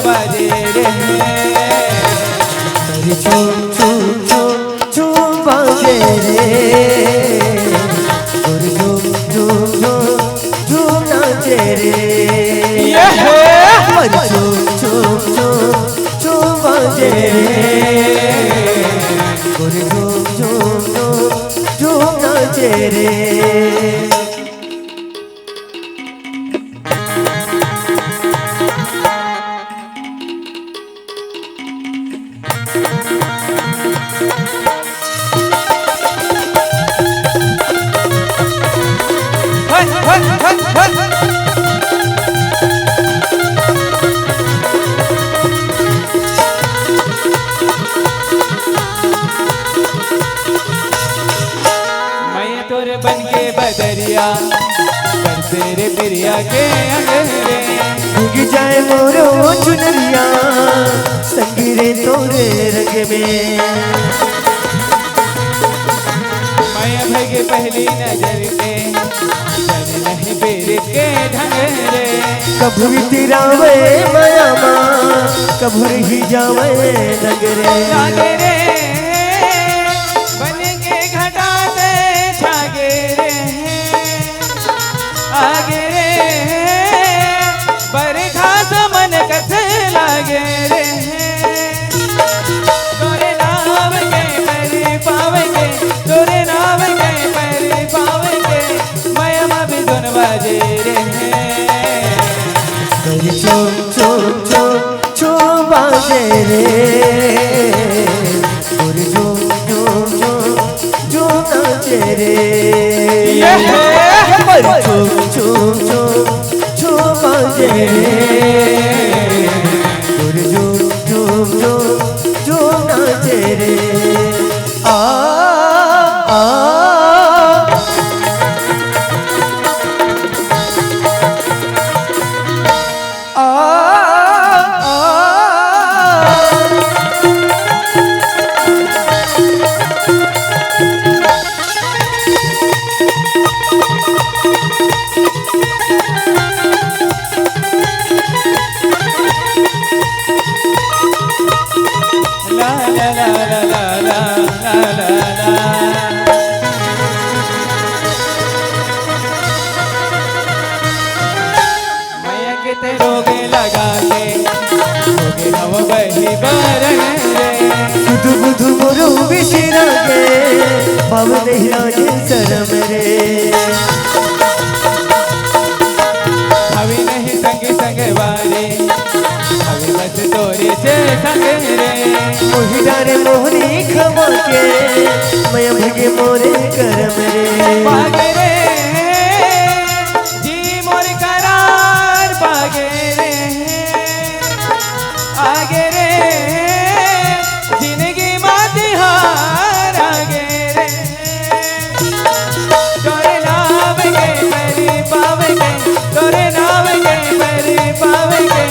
बाजे रे। झूम झूम झूम झूम बाजे रे, झूम झूम झूम झूम नाचे रे। झूम झूम झूम झूम बाजे रे, झूम झूम झूम झूम नाचे रे। मैं तोरे बन के बदरिया कर तेरे बिरिया के अंगरे। उग जाए मोरो चुनरिया संगीरे तोरे रंग में। मैं भगे पहली नजर के जन नहीं बेर के ढंगरे। कभू तिरावे माया माँ कभू ही जावे नगरे। आगे रे बन के घटा दे छागे रे। आगे रे बरखा मन कथ लागे रे। तोरे नाम के पैरी पावेंगे, तोरे नाम के पैरी पावेंगे। मैं भी धुन बाजे रे। चुम चुम चुम चुम बाजे रे, झूम झूम झूम झूम नाचे रे। झूम झूम झूम झूम बाजे रे, झूम झूम झूम झूम नाचे रे। आ आ ला ला ला ला ला ला ला ला। मैया के ते रोगे लगा के रोगे नव बही बरन रे। सुधु बुधु मोरू बिशिरा के बाब देहिया के शरम रे। अभी नहीं संग संग वारे अभी बस तोरे से संग रे। मोही डारे मोहरी खवा के मैं भगे मोरे करम रे। पागे रे जी मोर करार पागे रे। आगे रे जिंदगी माती हार आगे रे। तोरे नाम के पैरी पावेंगे, तोरे नाम के पैरी पावेंगे।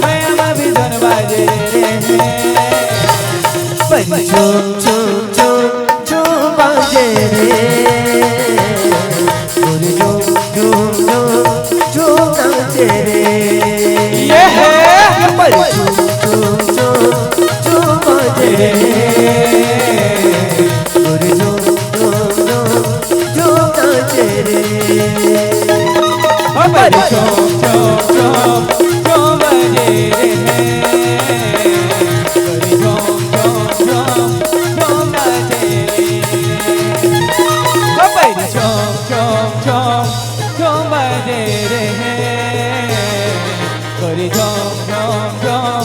मैं भी धुन बाजे रे। झूम झूम झूम झूम बाजे रे, झूम झूम झूम झूम नाचे रे। झूम झूम झूम झूम बाजे रे, झूम झूम झूम झूम नाचे रे। झूम झूम झूम झूम बाजे रे। झूम झूम झूम